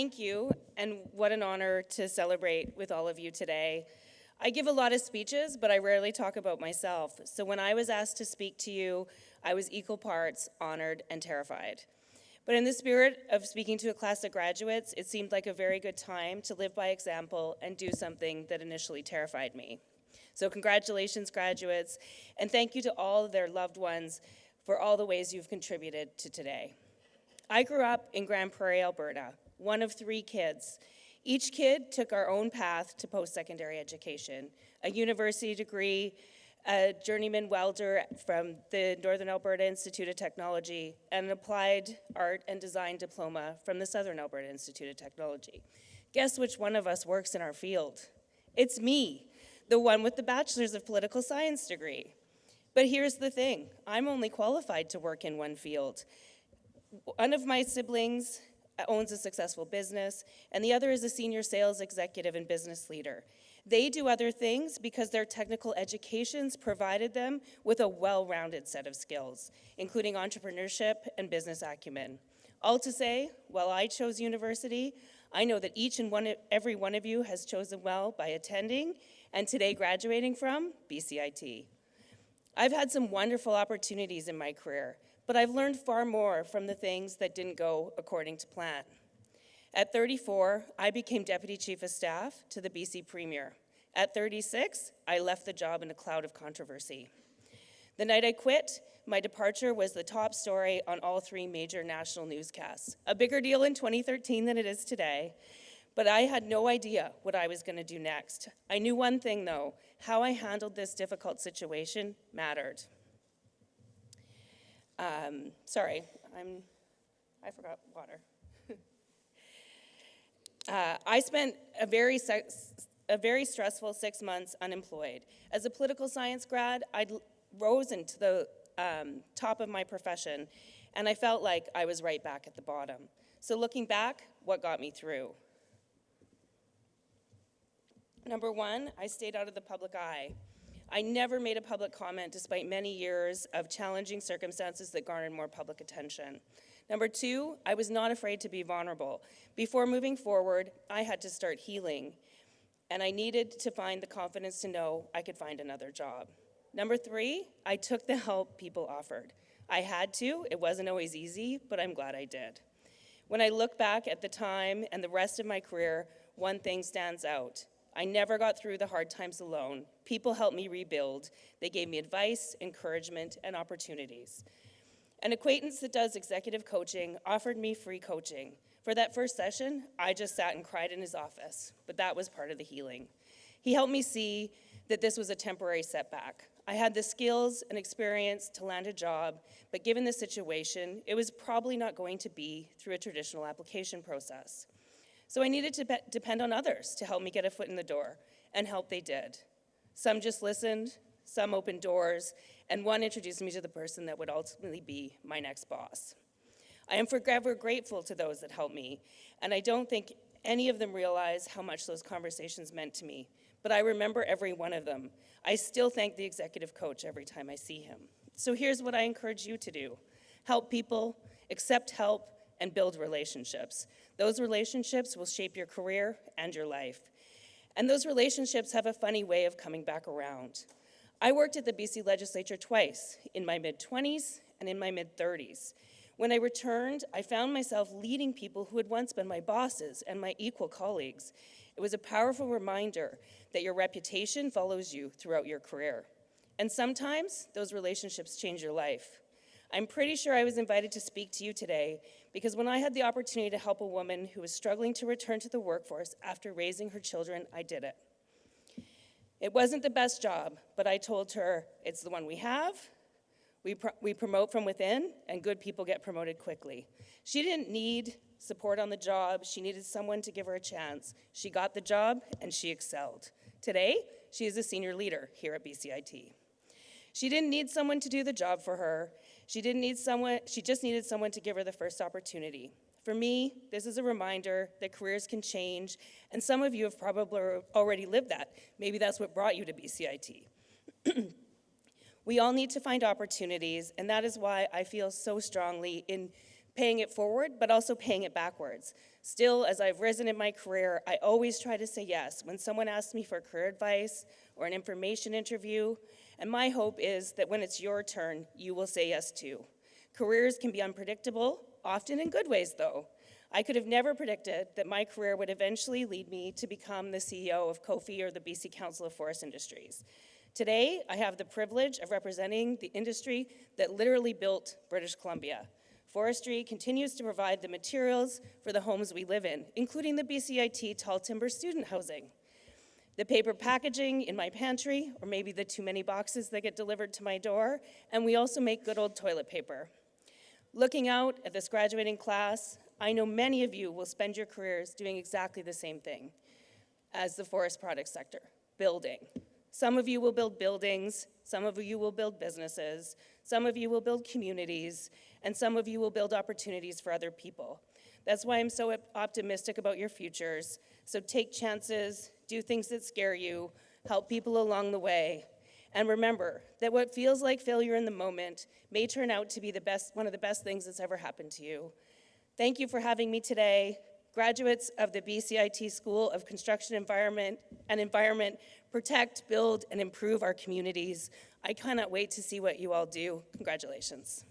Thank you, and what an honor to celebrate with all of you today. I give a lot of speeches, but I rarely talk about myself. So when I was asked to speak to you, I was equal parts honored and terrified. But in the spirit of speaking to a class of graduates, it seemed like a very good time to live by example and do something that initially terrified me. So congratulations, graduates, and thank you to all of their loved ones for all the ways you've contributed to today. I grew up in Grand Prairie, Alberta, one of 3 kids. Each kid took our own path to post-secondary education, a university degree, a journeyman welder from the Northern Alberta Institute of Technology, and an applied art and design diploma from the Southern Alberta Institute of Technology. Guess which one of us works in our field? It's me, the one with the Bachelor's of Political Science degree. But here's the thing, I'm only qualified to work in one field. One of my siblings owns a successful business, and the other is a senior sales executive and business leader. They do other things because their technical educations provided them with a well-rounded set of skills, including entrepreneurship and business acumen. All to say, while I chose university, I know that each and every one of you has chosen well by attending and today graduating from BCIT. I've had some wonderful opportunities in my career, but I've learned far more from the things that didn't go according to plan. At 34, I became Deputy Chief of Staff to the BC Premier. At 36, I left the job in a cloud of controversy. The night I quit, my departure was the top story on all 3 major national newscasts. A bigger deal in 2013 than it is today, but I had no idea what I was going to do next. I knew one thing though, how I handled this difficult situation mattered. I forgot water. I spent a very stressful 6 months unemployed. As a political science grad, I rose into the top of my profession, and I felt like I was right back at the bottom. So looking back, what got me through? Number 1, I stayed out of the public eye. I never made a public comment despite many years of challenging circumstances that garnered more public attention. Number 2, I was not afraid to be vulnerable. Before moving forward, I had to start healing, and I needed to find the confidence to know I could find another job. Number 3, I took the help people offered. I had to, it wasn't always easy, but I'm glad I did. When I look back at the time and the rest of my career, one thing stands out. I never got through the hard times alone. People helped me rebuild. They gave me advice, encouragement, and opportunities. An acquaintance that does executive coaching offered me free coaching. For that first session, I just sat and cried in his office, but that was part of the healing. He helped me see that this was a temporary setback. I had the skills and experience to land a job, but given the situation, it was probably not going to be through a traditional application process. So I needed to depend on others to help me get a foot in the door, and help they did. Some just listened, some opened doors, and one introduced me to the person that would ultimately be my next boss. I am forever grateful to those that helped me, and I don't think any of them realize how much those conversations meant to me, but I remember every one of them. I still thank the executive coach every time I see him. So here's what I encourage you to do. Help people, accept help, and build relationships. Those relationships will shape your career and your life. And those relationships have a funny way of coming back around. I worked at the BC legislature twice, in my mid-20s and in my mid-30s. When I returned, I found myself leading people who had once been my bosses and my equal colleagues. It was a powerful reminder that your reputation follows you throughout your career. And sometimes those relationships change your life. I'm pretty sure I was invited to speak to you today because when I had the opportunity to help a woman who was struggling to return to the workforce after raising her children, I did it. It wasn't the best job, but I told her, it's the one we have, we promote from within, and good people get promoted quickly. She didn't need support on the job, she needed someone to give her a chance. She got the job, and she excelled. Today, she is a senior leader here at BCIT. She didn't need someone to do the job for her. She just needed someone to give her the first opportunity. For me, this is a reminder that careers can change, and some of you have probably already lived that. Maybe that's what brought you to BCIT. We all need to find opportunities, and that is why I feel so strongly in paying it forward, but also paying it backwards. Still, as I've risen in my career, I always try to say yes when someone asks me for career advice or an information interview, and my hope is that when it's your turn, you will say yes too. Careers can be unpredictable, often in good ways though. I could have never predicted that my career would eventually lead me to become the CEO of COFI, or the BC Council of Forest Industries. Today, I have the privilege of representing the industry that literally built British Columbia. Forestry continues to provide the materials for the homes we live in, including the BCIT tall timber student housing, the paper packaging in my pantry, or maybe the too many boxes that get delivered to my door, and we also make good old toilet paper. Looking out at this graduating class, I know many of you will spend your careers doing exactly the same thing as the forest products sector, building. Some of you will build buildings, some of you will build businesses, some of you will build communities, and some of you will build opportunities for other people. That's why I'm so optimistic about your futures. So take chances, do things that scare you, help people along the way, and remember that what feels like failure in the moment may turn out to be one of the best things that's ever happened to you. Thank you for having me today. Graduates of the BCIT School of Construction Environment, protect, build, and improve our communities. I cannot wait to see what you all do. Congratulations.